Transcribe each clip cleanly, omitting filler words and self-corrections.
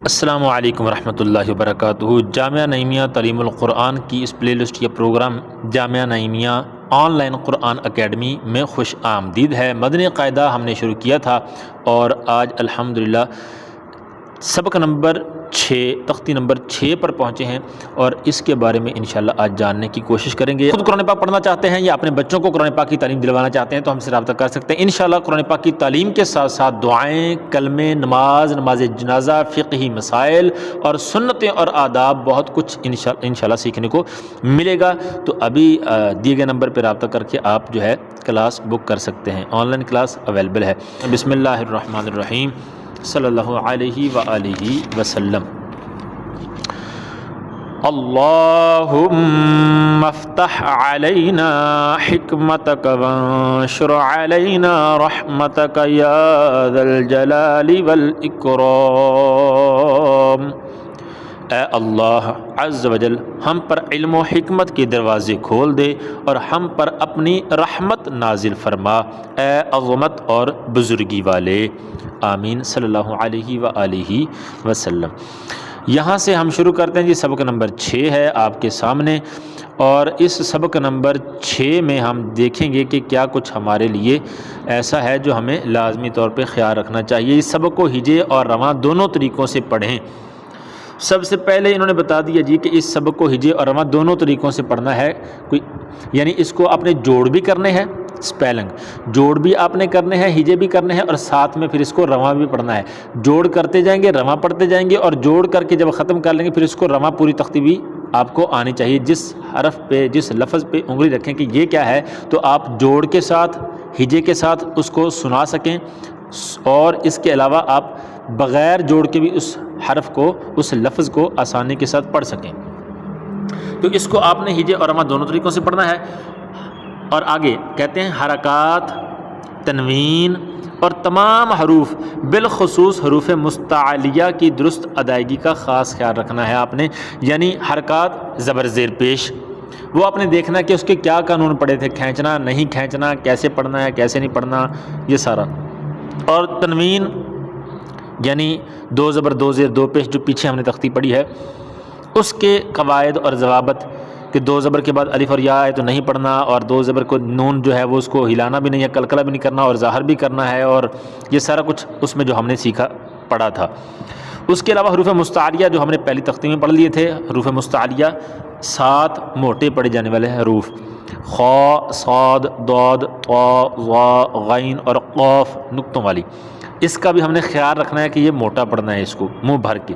السلام علیکم ورحمۃ اللہ وبرکاتہ۔ جامعہ نعیمیہ تعلیم القرآن کی اس پلے لسٹ یا programme Jamia Naeemia online Quran academy میں خوش آمدید ہے۔ مدنی قاعدہ ہم نے شروع کیا تھا اور آج الحمدللہ سبق نمبر 6 تختی نمبر 6 پر پہنچے ہیں اور اس کے بارے میں انشاءاللہ آج جاننے کی کوشش کریں گے۔ خود قرآن پاک پڑھنا چاہتے ہیں یا اپنے بچوں کو قرآن پاک کی تعلیم دلوانا چاہتے ہیں تو ہم سے رابطہ کر سکتے ہیں۔ انشاءاللہ قرآن پاک کی تعلیم کے ساتھ ساتھ دعائیں، کلمے، نماز جنازہ، فقہی مسائل اور سنتیں اور آداب بہت کچھ انشاءاللہ سیکھنے کو ملے گا۔ تو ابھی دیے گئے نمبر پہ رابطہ کر کے آپ جو ہے کلاس بک کر سکتے ہیں، آن لائن کلاس اویلیبل ہے۔ بسم اللہ الرحمن الرحیم، صلی اللہ علیہ وآلہ وسلم۔ اللہم افتح علینا حکمتک وانشر علینا رحمتک یا ذا الجلال والاکرام۔ اے اللہ عز وجل ہم پر علم و حکمت کے دروازے کھول دے اور ہم پر اپنی رحمت نازل فرما، اے عظمت اور بزرگی والے، آمین، صلی اللہ علیہ وآلہ وسلم۔ یہاں سے ہم شروع کرتے ہیں جی، سبق نمبر 6 ہے آپ کے سامنے، اور اس سبق نمبر 6 میں ہم دیکھیں گے کہ کیا کچھ ہمارے لیے ایسا ہے جو ہمیں لازمی طور پہ خیال رکھنا چاہیے۔ اس سبق کو ہجے اور رواں دونوں طریقوں سے پڑھیں۔ سب سے پہلے انہوں نے بتا دیا جی کہ اس سبق کو ہجے اور رواں دونوں طریقوں سے پڑھنا ہے، یعنی اس کو آپ نے جوڑ بھی کرنے ہیں، سپیلنگ جوڑ بھی آپ نے کرنے ہیں، ہجے بھی کرنے ہیں، اور ساتھ میں پھر اس کو رواں بھی پڑھنا ہے۔ جوڑ کرتے جائیں گے، رواں پڑھتے جائیں گے، اور جوڑ کر کے جب ختم کر لیں گے پھر اس کو رواں پوری تختی بھی آپ کو آنی چاہیے۔ جس حرف پہ، جس لفظ پہ انگلی رکھیں کہ یہ کیا ہے، تو آپ جوڑ کے ساتھ، ہجے کے ساتھ اس کو سنا سکیں، اور اس کے علاوہ آپ بغیر جوڑ کے بھی اس حرف کو، اس لفظ کو آسانی کے ساتھ پڑھ سکیں۔ تو اس کو آپ نے ہجے اور رواں دونوں طریقوں سے پڑھنا ہے۔ اور آگے کہتے ہیں حرکات، تنوین اور تمام حروف، بالخصوص حروف مستعلیہ کی درست ادائیگی کا خاص خیال رکھنا ہے آپ نے۔ یعنی حرکات زبر زیر پیش، وہ آپ نے دیکھنا کہ اس کے کیا قانون پڑے تھے، کھینچنا نہیں کھینچنا، کیسے پڑھنا ہے کیسے نہیں پڑھنا، یہ سارا۔ اور تنوین یعنی 2 زبر 2 زیر 2 پیش جو پیچھے ہم نے تختی پڑھی ہے، اس کے قواعد اور ضوابط کہ 2 زبر کے بعد الف اور یا ہے تو نہیں پڑھنا، اور 2 زبر کو نون جو ہے وہ اس کو ہلانا بھی نہیں ہے، کلکلا بھی نہیں کرنا، اور ظاہر بھی کرنا ہے، اور یہ سارا کچھ اس میں جو ہم نے سیکھا پڑھا تھا۔ اس کے علاوہ حروف مستعلیہ جو ہم نے پہلی تختی میں پڑھ لیے تھے، حروف مستعلیہ 7 موٹے پڑھے جانے والے حروف، خا، صاد، ضاد، طا، ظا، غین اور قاف نقطوں والی، اس کا بھی ہم نے خیال رکھنا ہے کہ یہ موٹا پڑھنا ہے، اس کو منہ بھر کے۔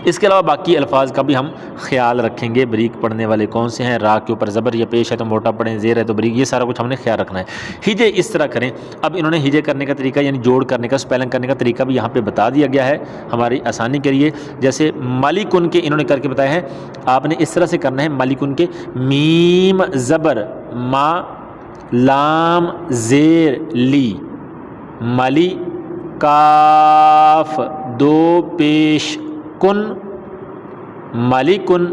اس کے علاوہ باقی الفاظ کا بھی ہم خیال رکھیں گے، بریک پڑھنے والے کون سے ہیں، را کے اوپر زبر یا پیش ہے تو موٹا پڑھیں، زیر ہے تو بریک، یہ سارا کچھ ہم نے خیال رکھنا ہے۔ ہجے اس طرح کریں۔ اب انہوں نے ہجے کرنے کا طریقہ یعنی جوڑ کرنے کا، سپیلنگ کرنے کا طریقہ بھی یہاں پہ بتا دیا گیا ہے ہماری آسانی کے لیے۔ جیسے مالکن کے انہوں نے کر کے بتایا ہے، آپ نے اس طرح سے کرنا ہے۔ مالکن کے میم زبر ما، لام زیر لی، مالی، کاف 2 پیش کن، مالکن۔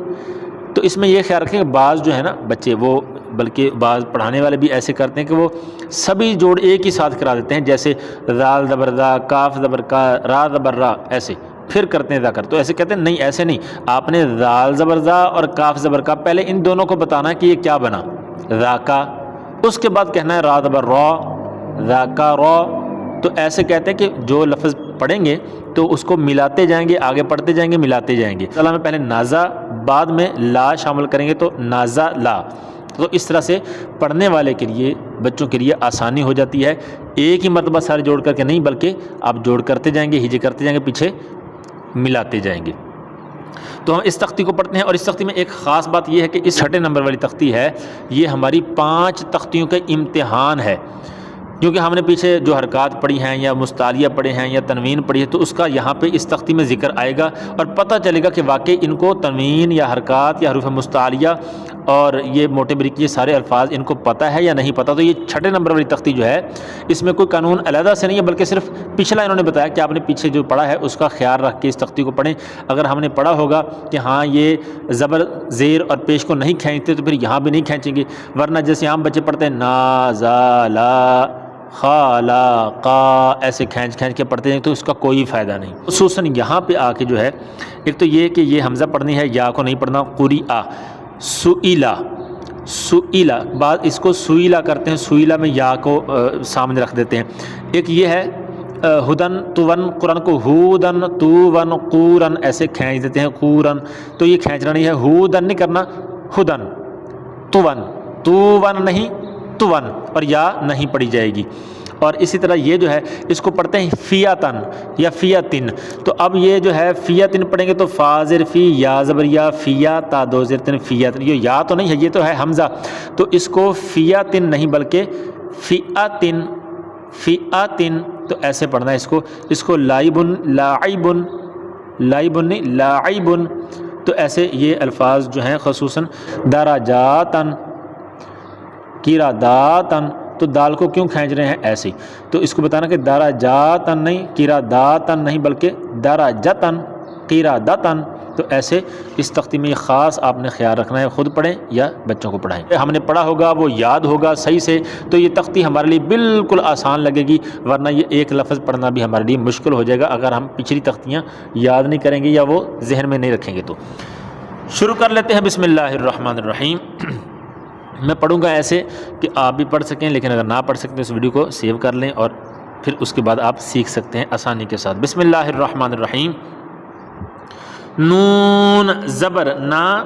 تو اس میں یہ خیال رکھیں کہ بعض جو ہے نا بچے، وہ بلکہ بعض پڑھانے والے بھی ایسے کرتے ہیں کہ وہ سبھی جوڑ ایک ہی ساتھ کرا دیتے ہیں، جیسے ذال زبر ذا، کاف زبر کا، را زبر را، ایسے پھر کرتے ہیں ذکر۔ تو ایسے کہتے ہیں نہیں، ایسے نہیں، آپ نے ذال زبر ذا اور کاف زبر کا پہلے ان دونوں کو بتانا ہے کہ یہ کیا بنا، ذاکا، اس کے بعد کہنا ہے را زبر را، ذاکا را۔ تو ایسے کہتے ہیں کہ جو لفظ پڑھیں گے تو اس کو ملاتے جائیں گے، آگے پڑھتے جائیں گے، ملاتے جائیں گے۔ میں پہلے نازا، بعد میں لا شامل کریں گے تو نازا لا۔ تو اس طرح سے پڑھنے والے کے لیے، بچوں کے لیے آسانی ہو جاتی ہے، ایک ہی مرتبہ سارے جوڑ کر کے نہیں، بلکہ آپ جوڑ کرتے جائیں گے، ہجے کرتے جائیں گے، پیچھے ملاتے جائیں گے۔ تو ہم اس تختی کو پڑھتے ہیں، اور اس تختی میں ایک خاص بات یہ ہے کہ اس 6 نمبر والی تختی ہے، یہ ہماری 5 تختیوں کا امتحان ہے، کیونکہ ہم نے پیچھے جو حرکات پڑھی ہیں یا مستعلیہ پڑھے ہیں یا تنوین پڑھی ہے، تو اس کا یہاں پہ اس تختی میں ذکر آئے گا اور پتہ چلے گا کہ واقعی ان کو تنوین یا حرکات یا حروف مستعلیہ اور یہ موٹے بریک یہ سارے الفاظ ان کو پتہ ہے یا نہیں پتہ۔ تو یہ 6 نمبر والی تختی جو ہے، اس میں کوئی قانون علیحدہ سے نہیں ہے، بلکہ صرف پچھلا انہوں نے بتایا کہ آپ نے پیچھے جو پڑھا ہے اس کا خیال رکھ کے اس تختی کو پڑھیں۔ اگر ہم نے پڑھا ہوگا کہ ہاں یہ زبر زیر اور پیش کو نہیں کھینچتے تو پھر یہاں بھی نہیں کھینچیں گے، ورنہ جیسے عام بچے پڑھتے ہیں نا زا لا، خالاقا ایسے کھینچ کے پڑھتے ہیں تو اس کا کوئی فائدہ نہیں. خصوصاً یہاں پہ آ کے جو ہے ایک تو یہ کہ یہ حمزہ پڑھنی ہے، یا کو نہیں پڑھنا. قریٰ، سئیلا بعض اس کو سئیلا کرتے ہیں، سئیلا میں یا کو سامنے رکھ دیتے ہیں. ایک یہ ہے ہدن تون، قرآن کو ہودن تون قورن ایسے کھینچ دیتے ہیں قورن، تو یہ کھینچنا نہیں ہے. ہودن نہیں کرنا، ہدن تون نہیں تون، اور یا نہیں پڑھی جائے گی. اور اسی طرح یہ جو ہے اس کو پڑھتے ہیں فیاتن یا فیاتن. تو اب یہ جو ہے فیاتن پڑھیں گے تو فاضر فی یا زبر یا فیا تا دو زیر تن فیاتن، یہ یا تو نہیں ہے، یہ تو ہے حمزہ، تو اس کو فیاتن نہیں بلکہ فیاتن تو ایسے پڑھنا ہے اس کو لائبن لائبن نہیں لاعبن. تو ایسے یہ الفاظ جو ہیں خصوصاً دراجاتن قراداتن، تو دال کو کیوں کھینچ رہے ہیں ایسے ہی، تو اس کو بتانا کہ دراجاتن نہیں قراداتن نہیں بلکہ دراجتن قرادتن. تو ایسے اس تختی میں خاص آپ نے خیال رکھنا ہے، خود پڑھیں یا بچوں کو پڑھائیں. ہم نے پڑھا ہوگا وہ یاد ہوگا صحیح سے، تو یہ تختی ہمارے لیے بالکل آسان لگے گی، ورنہ یہ ایک لفظ پڑھنا بھی ہمارے لیے مشکل ہو جائے گا اگر ہم پچھلی تختیاں یاد نہیں کریں گے یا وہ ذہن میں نہیں رکھیں گے. تو شروع کر لیتے ہیں. بسم اللہ الرحمن الرحیم. میں پڑھوں گا ایسے کہ آپ بھی پڑھ سکیں، لیکن اگر نہ پڑھ سکتے تو اس ویڈیو کو سیو کر لیں اور پھر اس کے بعد آپ سیکھ سکتے ہیں آسانی کے ساتھ. بسم اللہ الرحمن الرحیم. نون زبر نا،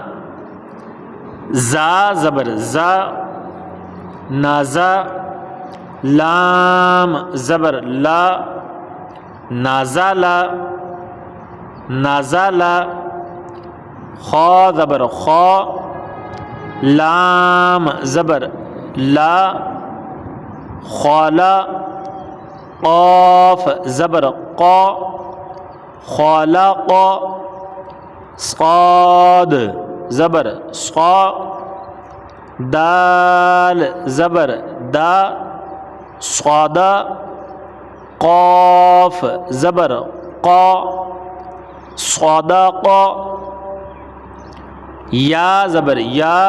زا زبر زا، نازا، لام زبر لا، نازالا نازالا، خا زبر خا، لام زبر لا، خالا، قاف زبر قا، خالق، صاد زبر صا، دال زبر دا، صادا، قاف زبر قا، صادقا، یا زبر یا،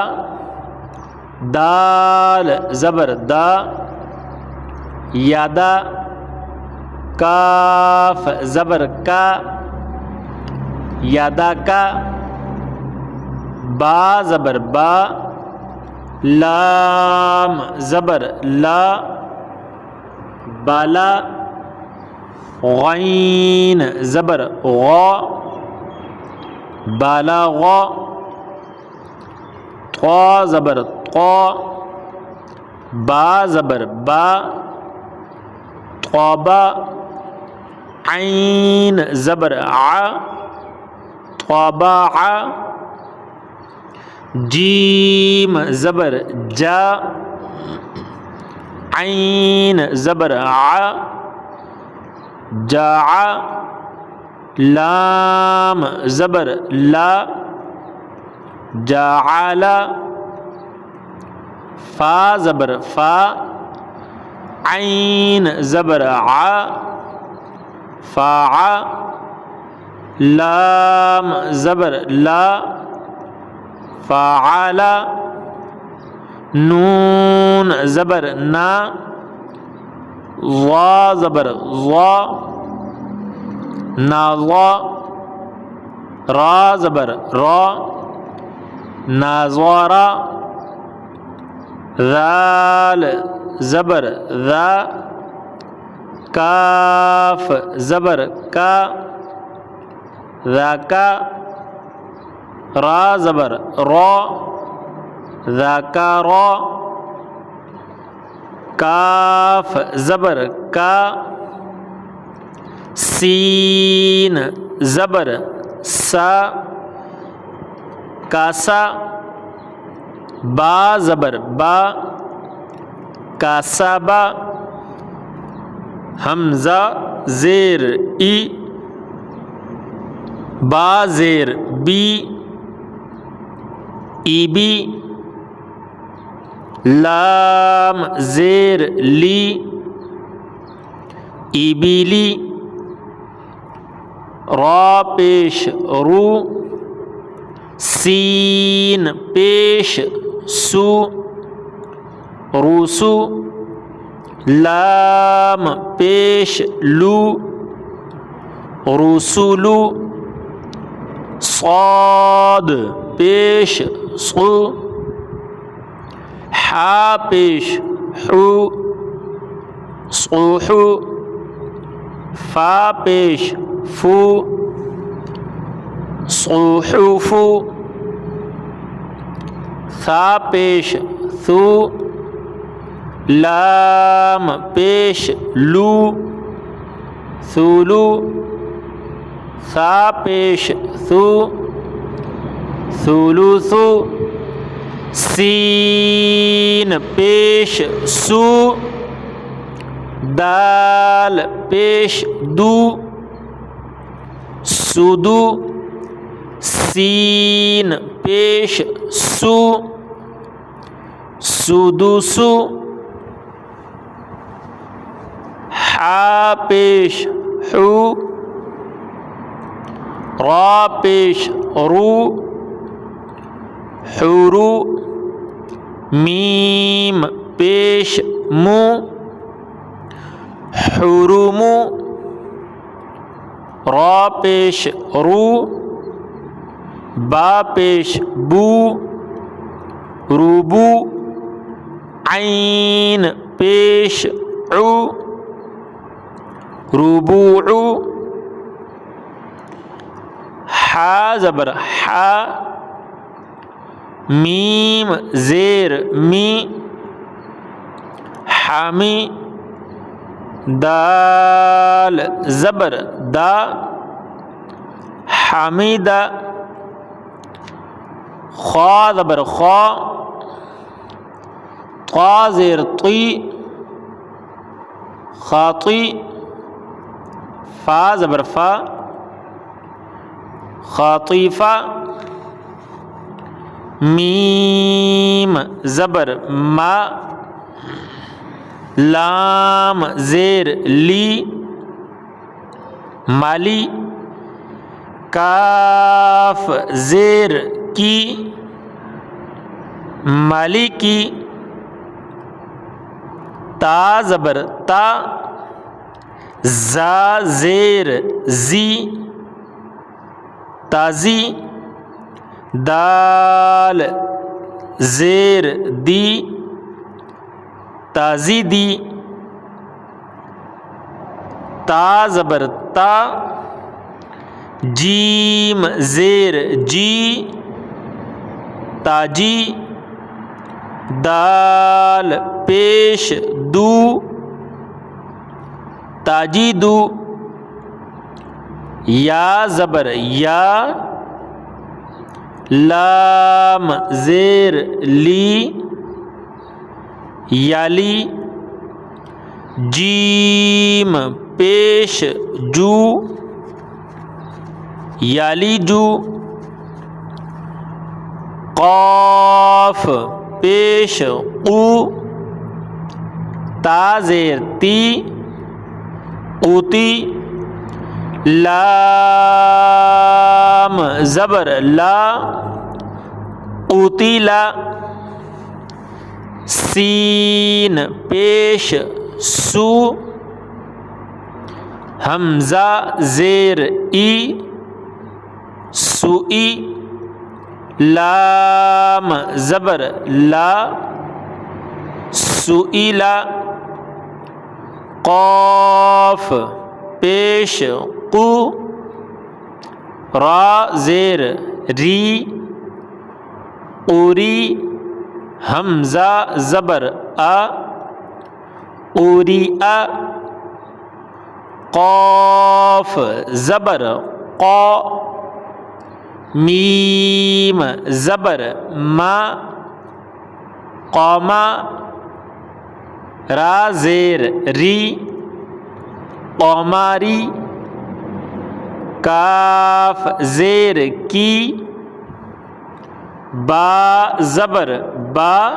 دال زبر دا، یادا، کاف زبر کا، یادا کا، با زبر با، لام زبر لا، بالا، غین زبر غا، بالا غا، طا زبر طا، با زبر با، طابا، عین زبر ع، طابع، جیم زبر جا، عین زبر ع، جاع، لام زبر لا، جاعل، فا زبر فا، عین زبر ع، فاع، لام زبر لا، فاعل، نون زبر نا، ضا زبر ضا، ناضا، را زبر را، ناظارا، ذال زبر ذا، کاف زبر کا، ذاکا، را زبر را، ذاکارا، کاف زبر کا، سین زبر سا، کاسا، با زبر با، کاسابا، حمزہ زیر ای، با زیر بی، ای بی، لام زیر لی، ای بی لی، را پیش رو، سین پیش سو، روسو، لام پیش لو رسولو صاد پیش صو حا پیش حو صوحو فا پیش فو صوحوفو ثا پیش ثو لام پیش لو ثولو ثا پیش ثو ثلثو سین پیش سو دال پیش دو سدو سین پیش سو سدوسو حا پیش حو را پیش رو حورو میم پیش مو حرمو را پیش رو با پیش بو روبو عین پیش عو ربوع حا زبر حا میم زیر می حامی دال زبر دا حمیدہ خا زبر خا طا زیر طی خاطی فا زبر فا خاطیفہ میم زبر ما لام زیر لی مالی کاف زیر کی مالی کی تا زبر تا زا زیر زی تازی دال زیر دی تازی دی تا زبر تا جیم زیر جی تاجی دال پیش دو تاجی دو یا زبر یا لام زیر لی یالی جیم پیش جو یالی جو قاف پیش قو تا زیر تی قوتی لام زبر لا قوتیلا سین پیش سو حمزہ زیر ای سوئی لام زبر لا سوئیلا قاف پیش قو را زیر ری قوری حمزہ زبر اوری قاف زبر قا میم زبر ما قاما را زیر ری قماری کاف زیر کی با زبر با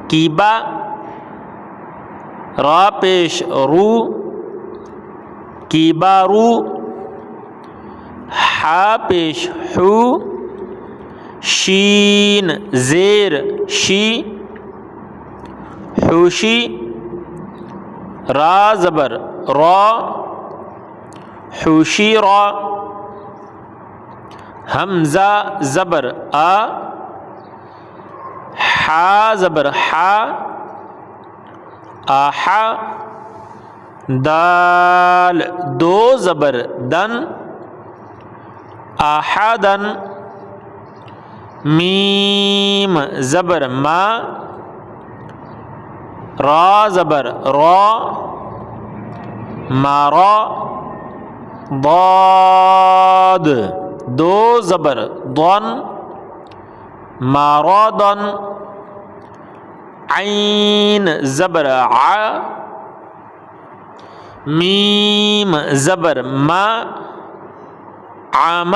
کی با را پیش رو کی بارو حا پیش حو شین زیر شی حوشی را زبر را، حشیرا، حمزہ زبر آ، حا زبر حا، آحا، دال دو زبر دن، آحدن، میم زبر ما، را زبر را، مارا، ضاد دو زبر ضن، مارادن، عین زبر ع، میم زبر ما، عام،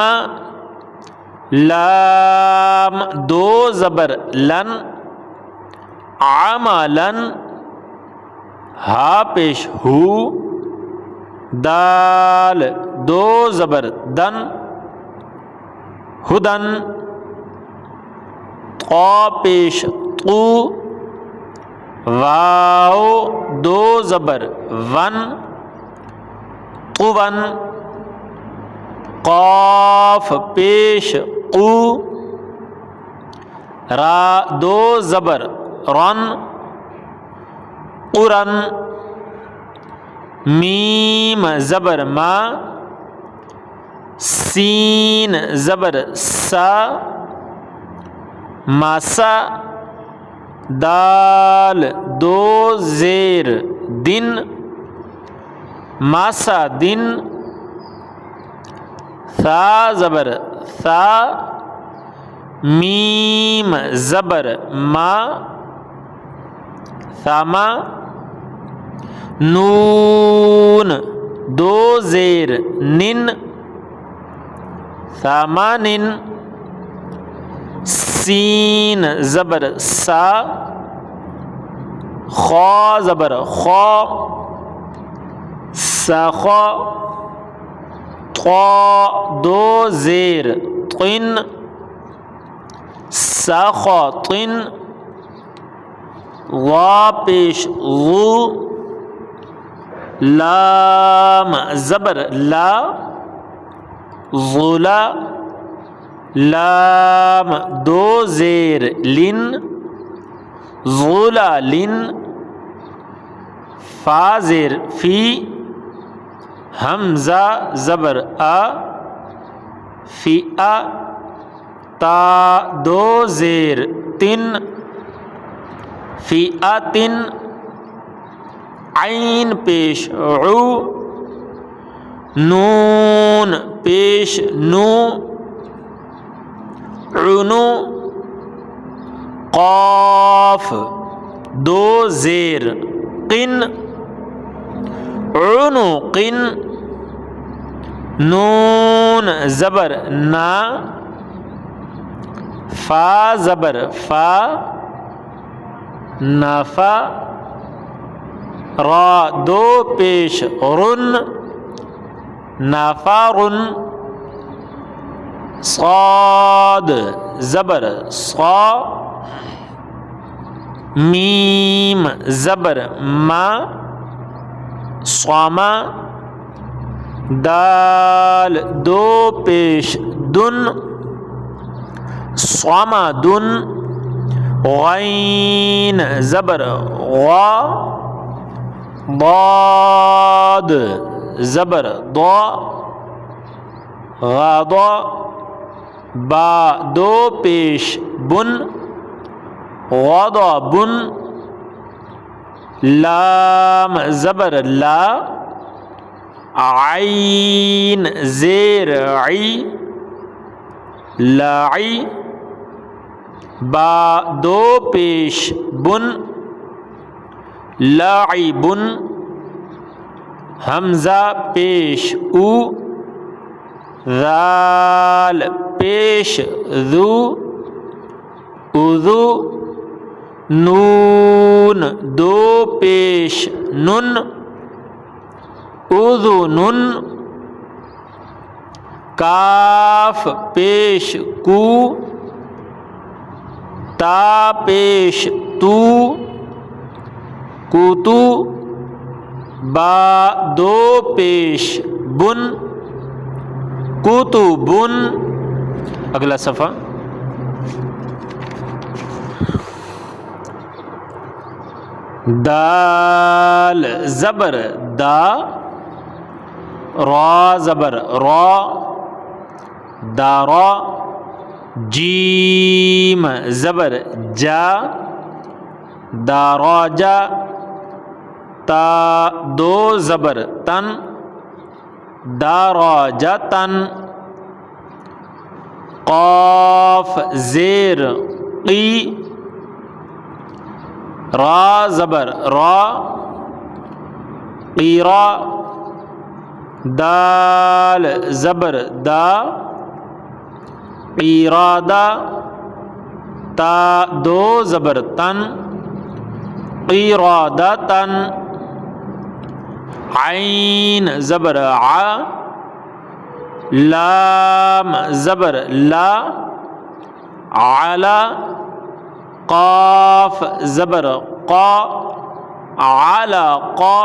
لام دو زبر لن، عملن، ہا پیش ہو، دال دو زبر دن، ہدن، قا پیش قو، واو دو زبر ون، قون، قاف پیش قو، را دو زبر رن، قرن، میم زبر ما، سین زبر سا، مسا، دال دو زیر دن، مسا دن، ثا زبر ثا، میم زبر ما، ثما، نون دو زیر نن، ثمانن، سین زبر سا، خا زبر خا، سخا، طا دو زیر طن، سخطن، وا پیش غو، لام زبر لا، ظلا، لام دو زیر لن، ظلالن، فا زیر فی، حمزہ زبر آ، فی آ، تا دو زیر تن، فی آتن، عین پیش عو، نون پیش نو، عنو، قاف دو زیر قن، عنقن، نون زبر نا، فا زبر فا، نفا، را دو پیش رن، نفرن، صاد زبر صا، میم زبر ما، صما، دال دو پیش دن، صمدن، غین زبر غا، ضاد زبر ضا، غضا، با دو پیش بن، غضبن، لام زبر لا، عین زیر عی، لاعی، با دو پیش بن، لاعبن، حمزہ پیش او، ذال پیش ذو، اذو، نون دو پیش نن، اذنن، کاف پیش کو، تا پیش تو، کوتو، با دو پیش بن کتبن. اگلا صفحہ. دال زبر دا را زبر را دارا. جیم زبر جا داراجا. تا دو زبر تن داراجتن. قاف زیر قی را زبر را قیرا. دال زبر دا قیرادا. تا دو زبر تن قیرادتن. عین زبر ع لام زبر لا علا. قاف زبر قا علا قا.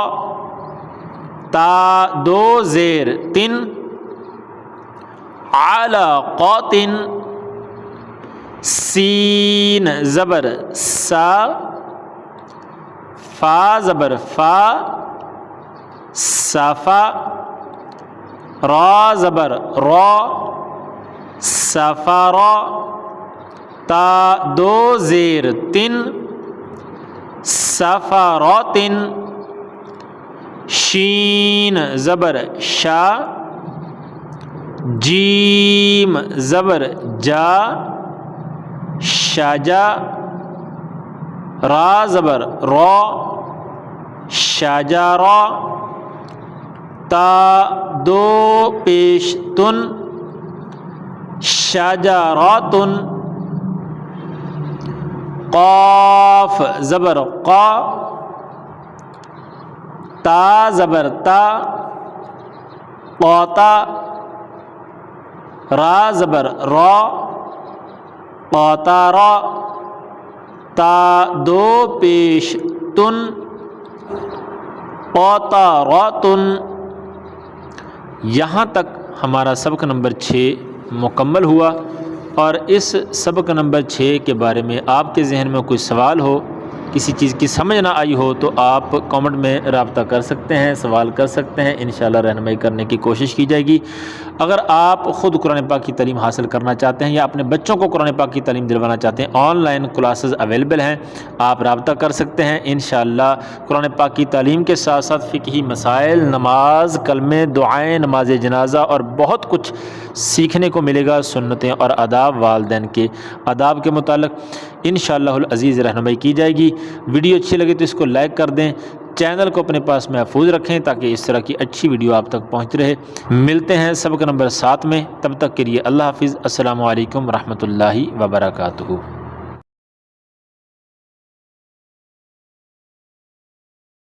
تا دو زیر تن علا قاتن. سین زبر سا فا زبر فا صفا. را زبر را سفارا. تا دو زیر تن سفاراتن. شین زبر شا جیم زبر جا شاجا. را زبر را شاجارا. تا دو پیش تن شجراتن. قاف زبر قا تا زبر تا قاتا. را زبر را قاتارا. تا دو پیش تن قاتاراتن. یہاں تک ہمارا سبق نمبر 6 مکمل ہوا، اور اس سبق نمبر 6 کے بارے میں آپ کے ذہن میں کوئی سوال ہو، کسی چیز کی سمجھ نہ آئی ہو تو آپ کامنٹ میں رابطہ کر سکتے ہیں، سوال کر سکتے ہیں، انشاءاللہ رہنمائی کرنے کی کوشش کی جائے گی۔ اگر آپ خود قرآن پاک کی تعلیم حاصل کرنا چاہتے ہیں یا اپنے بچوں کو قرآن پاک کی تعلیم دلوانا چاہتے ہیں، آن لائن کلاسز اویلیبل ہیں، آپ رابطہ کر سکتے ہیں۔ انشاءاللہ قرآن پاک کی تعلیم کے ساتھ ساتھ فقہی مسائل، نماز، کلمے، دعائیں، نماز جنازہ اور بہت کچھ سیکھنے کو ملے گا، سنتیں اور آداب، والدین کے آداب کے متعلق انشاءاللہ العزیز رہنمائی کی جائے گی۔ ویڈیو اچھی لگے تو اس کو لائک کر دیں، چینل کو اپنے پاس محفوظ رکھیں تاکہ اس طرح کی اچھی ویڈیو آپ تک پہنچ رہے۔ ملتے ہیں سبق نمبر 7 میں، تب تک کے لیے اللہ حافظ۔ السلام علیکم ورحمۃ اللہ وبرکاتہ۔